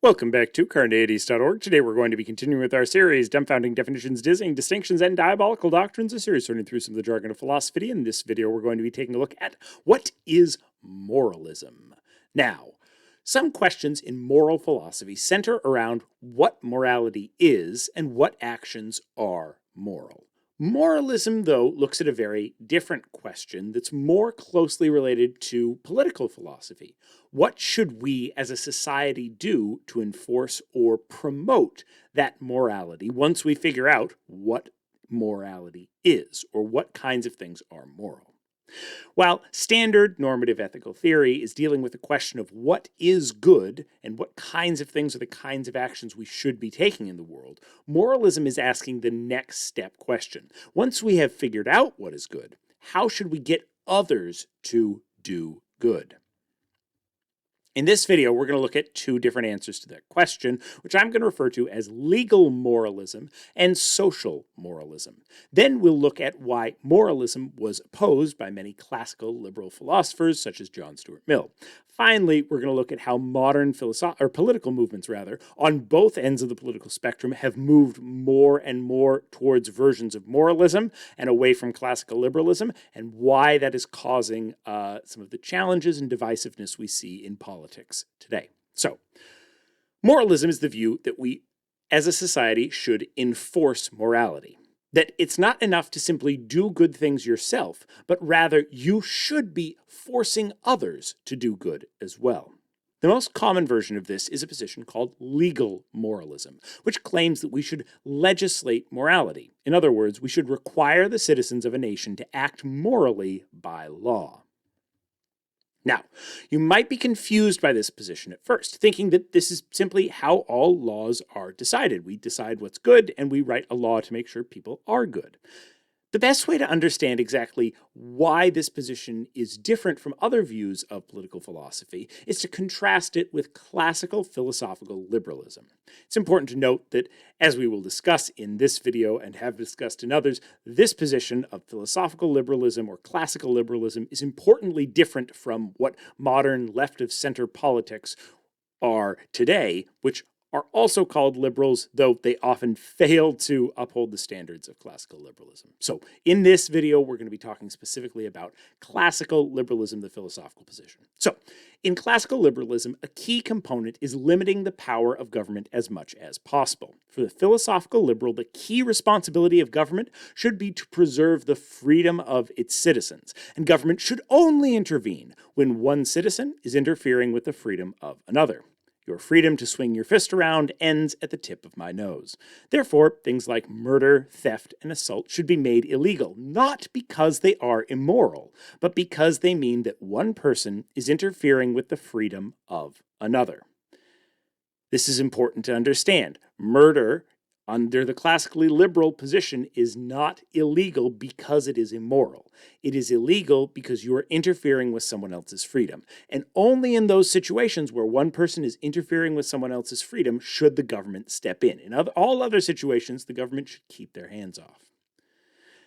Welcome back to Carneades.org. Today we're going to be continuing with our series, Dumbfounding Definitions, Dizzying Distinctions, and Diabolical Doctrines, a series sorting through some of the jargon of philosophy. In this video, we're going to be taking a look at what is moralism. Now, some questions in moral philosophy center around what morality is and what actions are moral. Moralism, though, looks at a very different question that's more closely related to political philosophy. What should we as a society do to enforce or promote that morality once we figure out what morality is, or what kinds of things are moral? While standard normative ethical theory is dealing with the question of what is good and what kinds of things are the kinds of actions we should be taking in the world, moralism is asking the next step question. Once we have figured out what is good, how should we get others to do good? In this video, we're going to look at two different answers to that question, which I'm going to refer to as legal moralism and social moralism. Then we'll look at why moralism was opposed by many classical liberal philosophers, such as John Stuart Mill. Finally, we're going to look at how modern political movements, on both ends of the political spectrum have moved more and more towards versions of moralism and away from classical liberalism, and why that is causing some of the challenges and divisiveness we see in politics today. So, moralism is the view that we, as a society, should enforce morality. That it's not enough to simply do good things yourself, but rather you should be forcing others to do good as well. The most common version of this is a position called legal moralism, which claims that we should legislate morality. In other words, we should require the citizens of a nation to act morally by law. Now, you might be confused by this position at first, thinking that this is simply how all laws are decided. We decide what's good, and we write a law to make sure people are good. The best way to understand exactly why this position is different from other views of political philosophy is to contrast it with classical philosophical liberalism. It's important to note that, as we will discuss in this video and have discussed in others, this position of philosophical liberalism or classical liberalism is importantly different from what modern left-of-center politics are today, which are also called liberals, though they often fail to uphold the standards of classical liberalism. So in this video, we're going to be talking specifically about classical liberalism, the philosophical position. So in classical liberalism, a key component is limiting the power of government as much as possible. For the philosophical liberal, the key responsibility of government should be to preserve the freedom of its citizens, and government should only intervene when one citizen is interfering with the freedom of another. Your freedom to swing your fist around ends at the tip of my nose. Therefore, things like murder, theft, and assault should be made illegal, not because they are immoral, but because they mean that one person is interfering with the freedom of another. This is important to understand. Murder, under the classically liberal position, is not illegal because it is immoral. It is illegal because you are interfering with someone else's freedom. And only in those situations where one person is interfering with someone else's freedom should the government step in. In all other situations, the government should keep their hands off.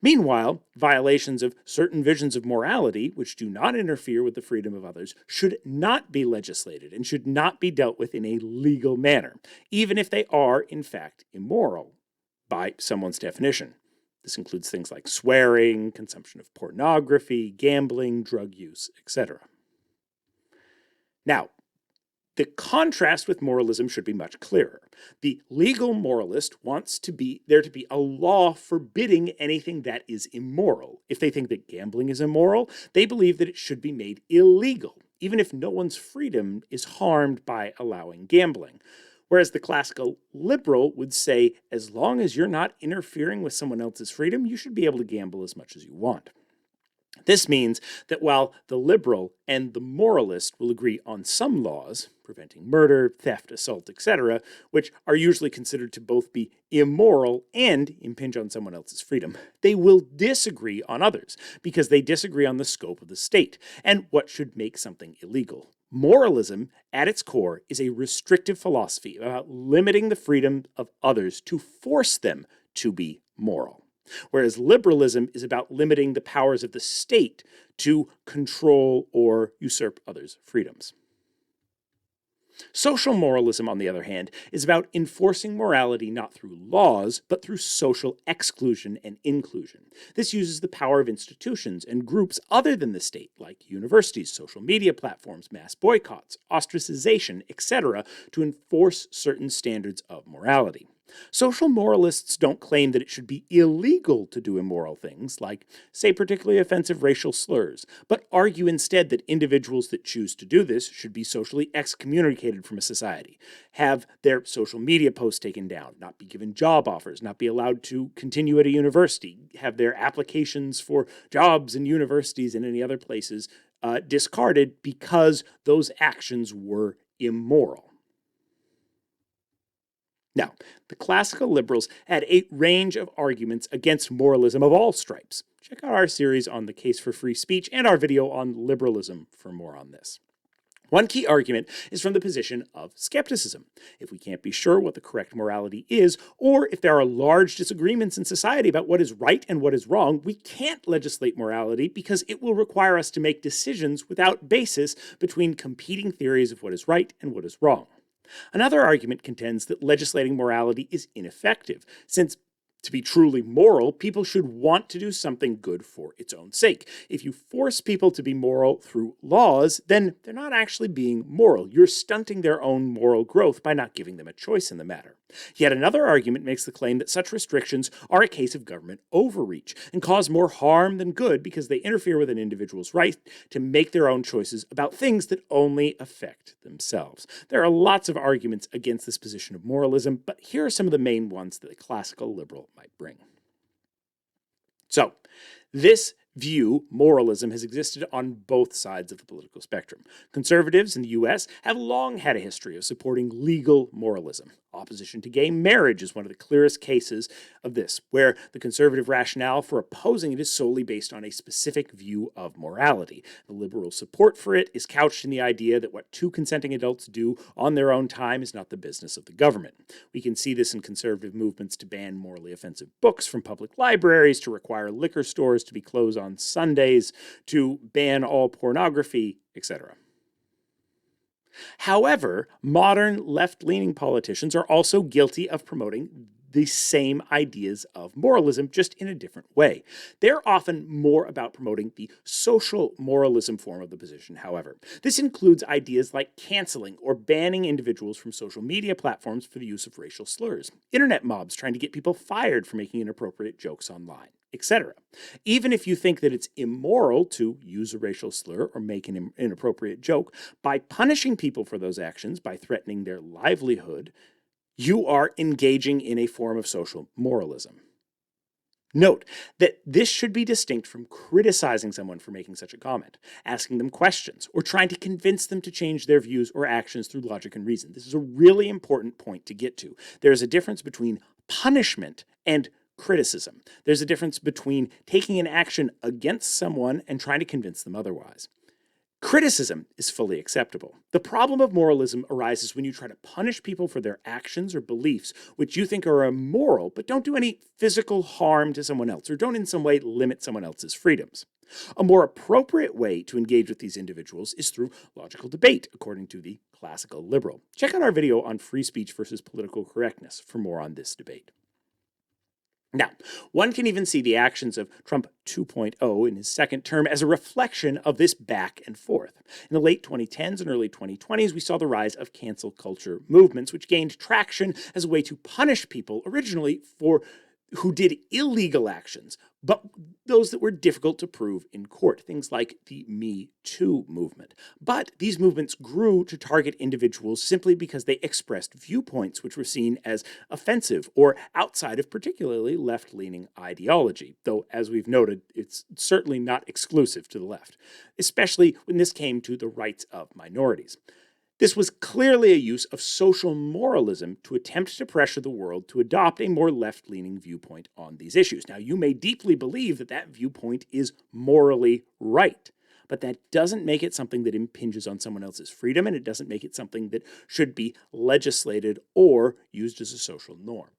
Meanwhile, violations of certain visions of morality, which do not interfere with the freedom of others, should not be legislated and should not be dealt with in a legal manner, even if they are, in fact, immoral by someone's definition. This includes things like swearing, consumption of pornography, gambling, drug use, etc. Now, the contrast with moralism should be much clearer. The legal moralist wants there to be a law forbidding anything that is immoral. If they think that gambling is immoral, they believe that it should be made illegal, even if no one's freedom is harmed by allowing gambling. Whereas the classical liberal would say, as long as you're not interfering with someone else's freedom, you should be able to gamble as much as you want. This means that while the liberal and the moralist will agree on some laws, preventing murder, theft, assault, etc., which are usually considered to both be immoral and impinge on someone else's freedom, they will disagree on others because they disagree on the scope of the state and what should make something illegal. Moralism, at its core, is a restrictive philosophy about limiting the freedom of others to force them to be moral. Whereas liberalism is about limiting the powers of the state to control or usurp others' freedoms. Social moralism, on the other hand, is about enforcing morality not through laws, but through social exclusion and inclusion. This uses the power of institutions and groups other than the state, like universities, social media platforms, mass boycotts, ostracization, etc., to enforce certain standards of morality. Social moralists don't claim that it should be illegal to do immoral things, like, say, particularly offensive racial slurs, but argue instead that individuals that choose to do this should be socially excommunicated from a society, have their social media posts taken down, not be given job offers, not be allowed to continue at a university, have their applications for jobs in universities and any other places discarded because those actions were immoral. Now, the classical liberals had a range of arguments against moralism of all stripes. Check out our series on the case for free speech and our video on liberalism for more on this. One key argument is from the position of skepticism. If we can't be sure what the correct morality is, or if there are large disagreements in society about what is right and what is wrong, we can't legislate morality because it will require us to make decisions without basis between competing theories of what is right and what is wrong. Another argument contends that legislating morality is ineffective, since to be truly moral, people should want to do something good for its own sake. If you force people to be moral through laws, then they're not actually being moral. You're stunting their own moral growth by not giving them a choice in the matter. Yet another argument makes the claim that such restrictions are a case of government overreach and cause more harm than good because they interfere with an individual's right to make their own choices about things that only affect themselves. There are lots of arguments against this position of moralism, but here are some of the main ones that the classical liberal might bring. So, this view, moralism, has existed on both sides of the political spectrum. Conservatives in the US have long had a history of supporting legal moralism. Opposition to gay marriage is one of the clearest cases of this, where the conservative rationale for opposing it is solely based on a specific view of morality. The liberal support for it is couched in the idea that what two consenting adults do on their own time is not the business of the government. We can see this in conservative movements to ban morally offensive books from public libraries, to require liquor stores to be closed on Sundays, to ban all pornography, etc. However, modern left-leaning politicians are also guilty of promoting the same ideas of moralism, just in a different way. They're often more about promoting the social moralism form of the position, however. This includes ideas like canceling or banning individuals from social media platforms for the use of racial slurs, internet mobs trying to get people fired for making inappropriate jokes online, etc. Even if you think that it's immoral to use a racial slur or make an inappropriate joke, by punishing people for those actions, by threatening their livelihood, you are engaging in a form of social moralism. Note that this should be distinct from criticizing someone for making such a comment, asking them questions, or trying to convince them to change their views or actions through logic and reason. This is a really important point to get to. There's a difference between punishment and criticism. There's a difference between taking an action against someone and trying to convince them otherwise. Criticism is fully acceptable. The problem of moralism arises when you try to punish people for their actions or beliefs, which you think are immoral, but don't do any physical harm to someone else, or don't in some way limit someone else's freedoms. A more appropriate way to engage with these individuals is through logical debate, according to the classical liberal. Check out our video on free speech versus political correctness for more on this debate. Now, one can even see the actions of Trump 2.0 in his second term as a reflection of this back and forth. In the late 2010s and early 2020s, we saw the rise of cancel culture movements, which gained traction as a way to punish people originally for who did illegal actions, but those that were difficult to prove in court, things like the Me Too movement. But these movements grew to target individuals simply because they expressed viewpoints which were seen as offensive or outside of particularly left-leaning ideology, though, as we've noted, it's certainly not exclusive to the left, especially when this came to the rights of minorities. This was clearly a use of social moralism to attempt to pressure the world to adopt a more left-leaning viewpoint on these issues. Now, you may deeply believe that that viewpoint is morally right, but that doesn't make it something that impinges on someone else's freedom, and it doesn't make it something that should be legislated or used as a social norm.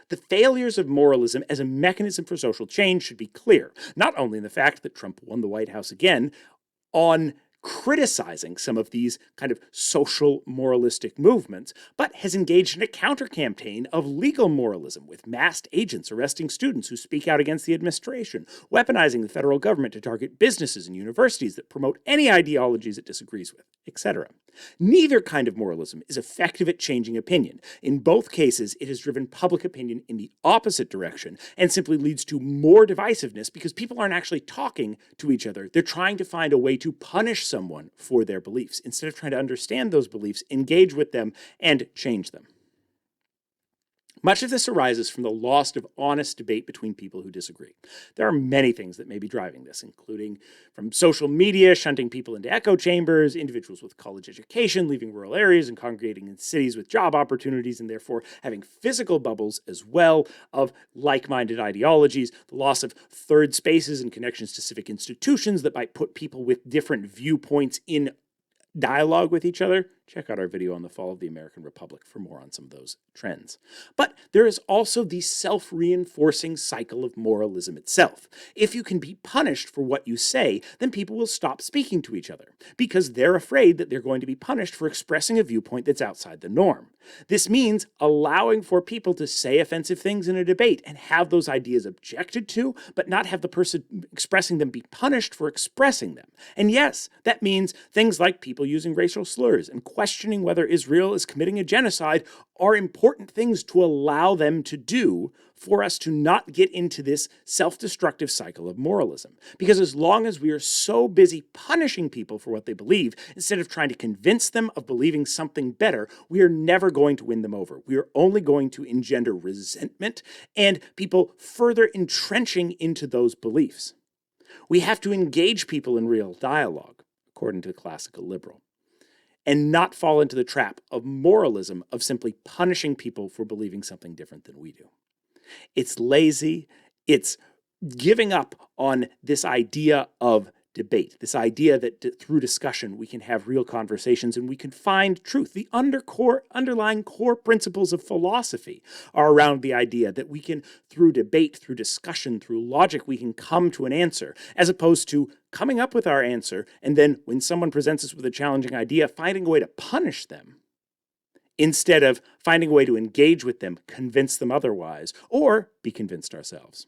The failures of moralism as a mechanism for social change should be clear, not only in the fact that Trump won the White House again on criticizing some of these kind of social moralistic movements, but has engaged in a counter-campaign of legal moralism with masked agents arresting students who speak out against the administration, weaponizing the federal government to target businesses and universities that promote any ideologies it disagrees with, etc. Neither kind of moralism is effective at changing opinion. In both cases, it has driven public opinion in the opposite direction and simply leads to more divisiveness because people aren't actually talking to each other. They're trying to find a way to punish someone for their beliefs instead of trying to understand those beliefs, engage with them, and change them. Much of this arises from the loss of honest debate between people who disagree. There are many things that may be driving this, including from social media, shunting people into echo chambers, individuals with college education leaving rural areas and congregating in cities with job opportunities and therefore having physical bubbles as well of like-minded ideologies, the loss of third spaces and connections to civic institutions that might put people with different viewpoints in dialogue with each other. Check out our video on the fall of the American Republic for more on some of those trends. But there is also the self-reinforcing cycle of moralism itself. If you can be punished for what you say, then people will stop speaking to each other because they're afraid that they're going to be punished for expressing a viewpoint that's outside the norm. This means allowing for people to say offensive things in a debate and have those ideas objected to, but not have the person expressing them be punished for expressing them. And yes, that means things like people using racial slurs and questioning whether Israel is committing a genocide are important things to allow them to do for us to not get into this self-destructive cycle of moralism. Because as long as we are so busy punishing people for what they believe, instead of trying to convince them of believing something better, we are never going to win them over. We are only going to engender resentment and people further entrenching into those beliefs. We have to engage people in real dialogue, according to the classical liberal, and not fall into the trap of moralism of simply punishing people for believing something different than we do. It's lazy. It's giving up on this idea of debate, this idea that through discussion we can have real conversations and we can find truth. The underlying core principles of philosophy are around the idea that we can, through debate, through discussion, through logic, we can come to an answer, as opposed to coming up with our answer and then when someone presents us with a challenging idea, finding a way to punish them instead of finding a way to engage with them, convince them otherwise, or be convinced ourselves.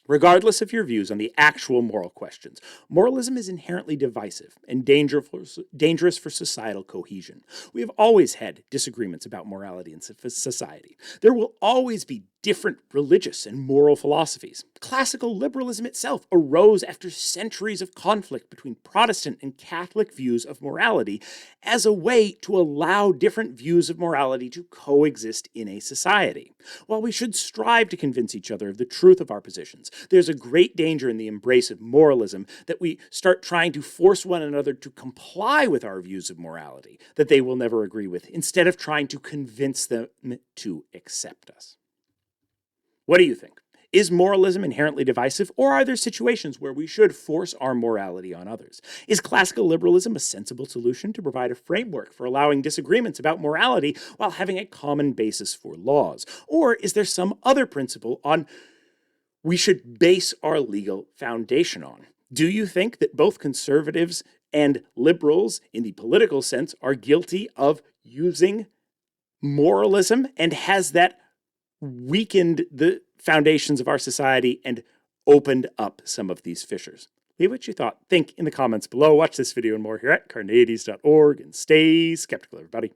Regardless of your views on the actual moral questions, moralism is inherently divisive and dangerous for societal cohesion. We have always had disagreements about morality in society. There will always be different religious and moral philosophies. Classical liberalism itself arose after centuries of conflict between Protestant and Catholic views of morality as a way to allow different views of morality to coexist in a society. While we should strive to convince each other of the truth of our positions, there's a great danger in the embrace of moralism that we start trying to force one another to comply with our views of morality that they will never agree with, instead of trying to convince them to accept us. What do you think? Is moralism inherently divisive, or are there situations where we should force our morality on others? Is classical liberalism a sensible solution to provide a framework for allowing disagreements about morality while having a common basis for laws? Or is there some other principle we should base our legal foundation on? Do you think that both conservatives and liberals, in the political sense, are guilty of using moralism, and has that weakened the foundations of our society and opened up some of these fissures? Leave what you thought. Think in the comments below. Watch this video and more here at Carneades.org, and stay skeptical, everybody.